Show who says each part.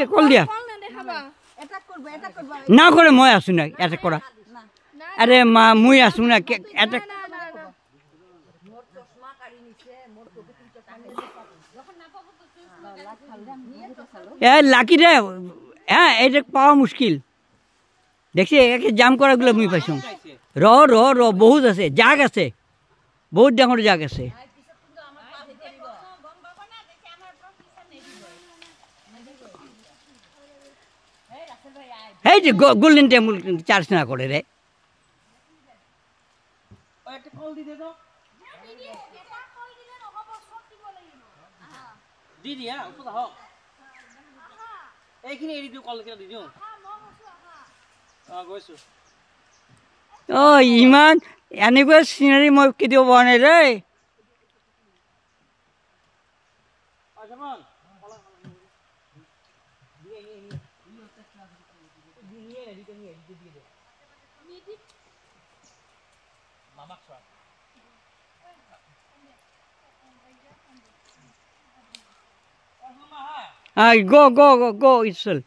Speaker 1: কল দিয়া না করে মই আছো না এটাক করা আরে মা মুই আছো না এটাক লাকি রে হ্যাঁ এটা পাওয়া মুশকিল দেখছি একে জাম করাগুলো মুই পাইছো র র র বহুত আছে জাগ আছে বহুত ডাঙর জাগ আছে এই যে গোল্ডেন টেম্পল চার্জ না করে রে ইমান এনেকুৱা চিনাৰী মই কেতিয়াও পোৱা নাই ৰে go, Itzel.